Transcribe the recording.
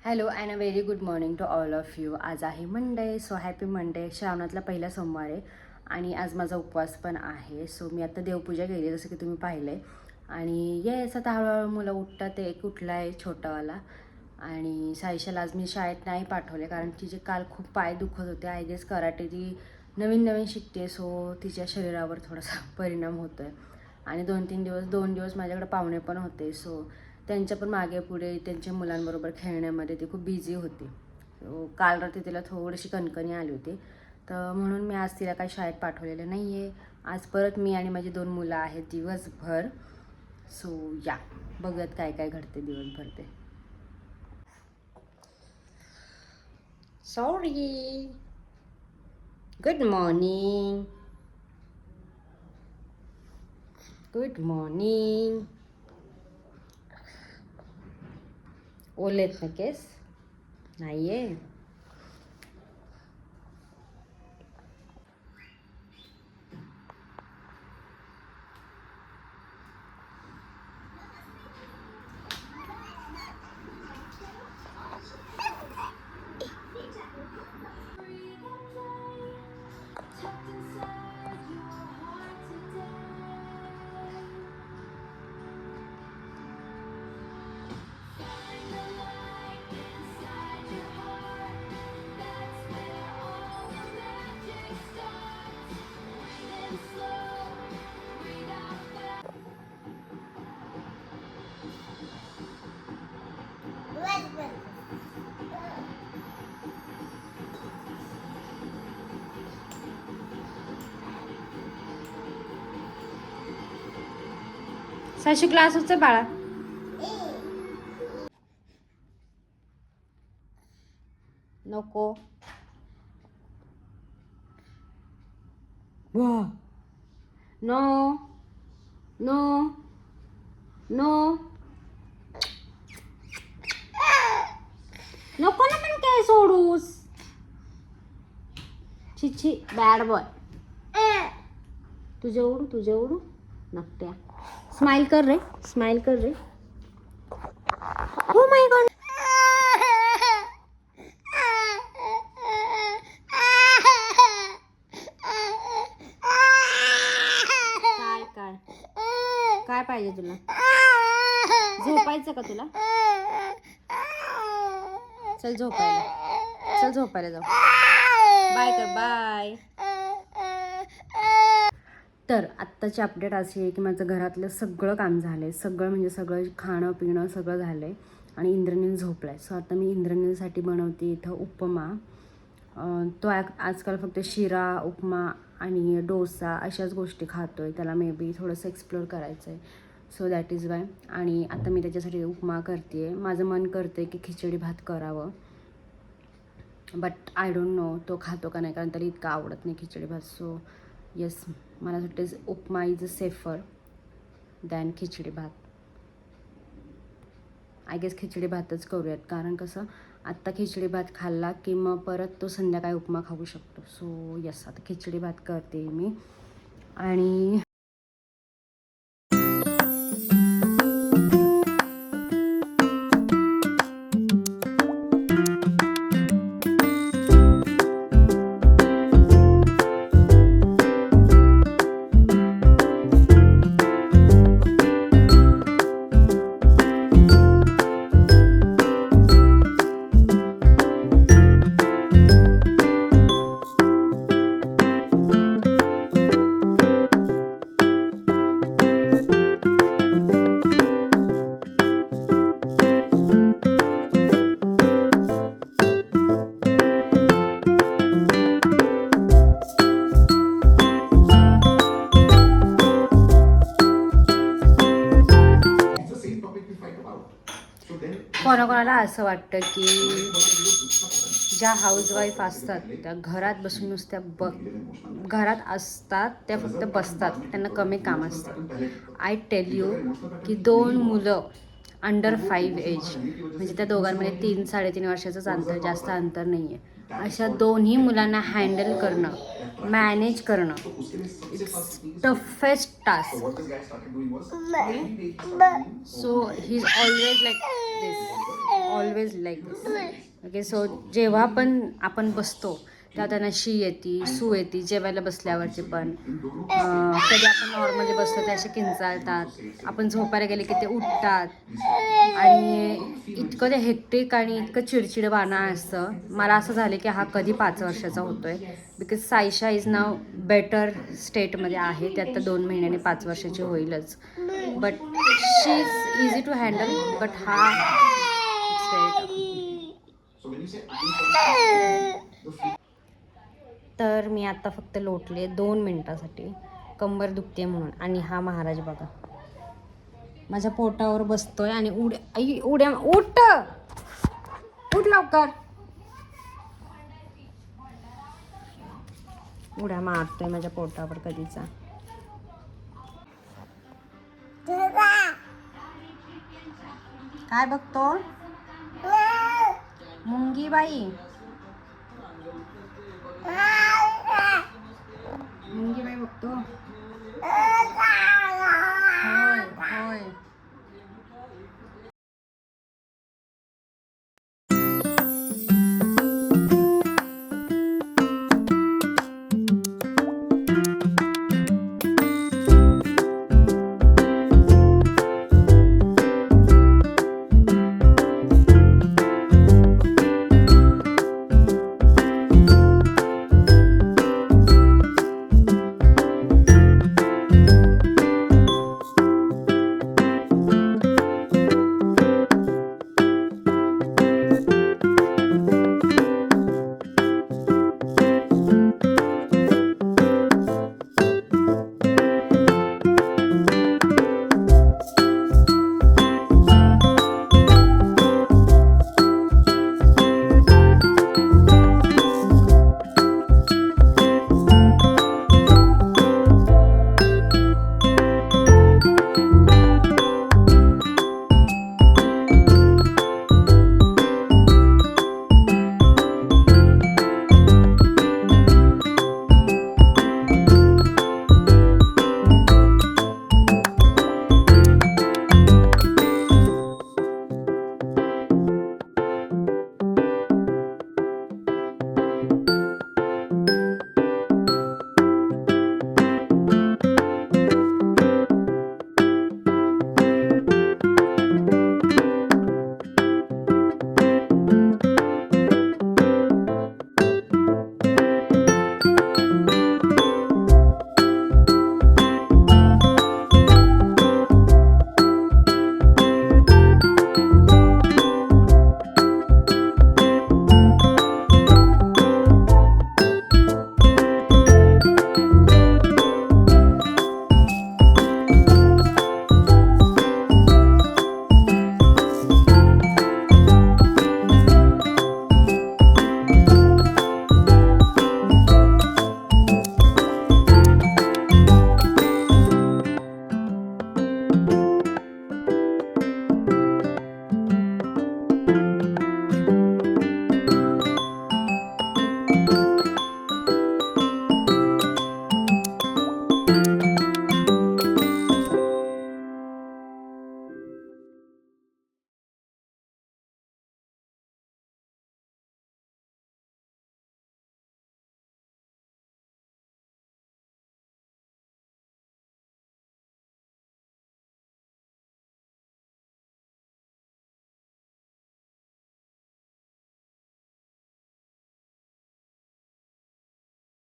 Hello and a very good morning to all of you. आज आहे Monday, so happy Monday. श्रावणातला पहिला सोमवार आहे आणि आज माझा उपवास पण आहे. सो मी आता देवपूजा केली जसं की तुम्ही पाहिलं आहे. आणि येस आता हळूहळू मुलं उठतात. ते एक उठला आहे छोटावाला. आणि सायशाला आज मी शाळेत नाही पाठवले कारण तिचे काल खूप पाय दुखत होते. आय गेस कराटे ती नवीन नवीन शिकते, सो तिच्या शरीरावर थोडासा परिणाम होतो आहे. आणि 2 दिवस माझ्याकडे पाहुणे पण होते, सो त्यांच्या पण मागे पुढे त्यांच्या मुलांबरोबर खेळण्यामध्ये ती खूप बिझी होती. सो काल रात्री तिला थोडीशी कणकणी आली होती, तर म्हणून मी आज तिला काही शाळेत पाठवलेलं नाही आहे. आज परत मी आणि माझी 2 मुलं आहेत दिवसभर. सो या बघूयात काय काय घडते दिवसभर ते. Sorry. Good morning. Good morning. ओलेत ना केस? नाही आहे. साशू क्लास होतं बाळा. नको. वा. No no no. नको ना पण काय सोडूस. Chichi bad boy. तुझे उडू नकट्या. स्माइल कर रे, स्माइल कर रे. Oh my God. काय काय काय पाहिजे तुला? झोपायचं का तुला? चल झोपायला, चल झोपायला जाऊ. बाय कर, बाय. तर आत्ताची अपडेट अशी आहे की माझं घरातलं सगळं काम झालं आहे. सगळं म्हणजे सगळं खाणं पिणं सगळं झालं आहे आणि इंद्रनील झोपला आहे. सो आता मी इंद्रनीलसाठी बनवते इथं उपमा. तो आजकाल फक्त शिरा उपमा आणि डोसा अशाच गोष्टी खातो आहे. त्याला मे बी थोडंसं एक्सप्लोअर करायचं आहे. So that is why. आणि आता मी त्याच्यासाठी उपमा करते आहे. माझं मन करतं आहे की खिचडी भात करावं, बट आय डोंट नो तो खातो का नाही, कारण त्याला इतकं आवडत नाही खिचडी भात. सो येस, मला असं वाटतं upma is safer than khichdi bhat. I guess खिचडी भातच करूयात, कारण कसं आत्ता खिचडी भात खाल्ला की मग परत तो संध्याकाळी उपमा खाऊ शकतो. सो येस, आता खिचडी भात करते मी. आणि कोणाकोणाला असं वाटतं की ज्या हाऊसवाईफ असतात त्या घरात बसून नुसत्या घरात असतात, त्या फक्त बसतात, त्यांना कमी काम असते. आय टेल यू की 2 मुलं अंडर 5 एज, म्हणजे त्या दोघांमध्ये 3-3.5 वर्षाचंच अंतर, जास्त अंतर नाही आहे. अशा दोन्ही मुलांना हँडल करणं, मॅनेज करणं, it's toughest task. So he is always like this. Always like this. Okay, so जेव्हा पण आपण बसतो तेव्हा त्यांना शी येते, सू येते जेवायला बसल्यावरती पण. कधी आपण नॉर्मली बसतो ते असे किंचाळतात, आपण झोपायला गेले की ते उठतात आणि इतकं ते हेक्टिक आणि इतकं चिडचिडवाणा असतं. मला असं झालं की हा कधी 5 वर्षाचा होतोय, because Saisha is now better स्टेटमध्ये आहे. ती आता 2 महिन्याने 5 वर्षाची होईलच. But she is easy to handle, but हा इट्स व्हेरी टफ. तर मी आता फक्त लोटले 2 मिनटासाठी, कंबर दुखते म्हणून. आणि हा महाराज बघा माझ्या पोटावर बसतोय आणि उड्या उठ लवकर, उड्या मारतोय माझ्या पोटावर कधीचा. काय बघतो मुंगी बाई, मुंगी बाई बघतो.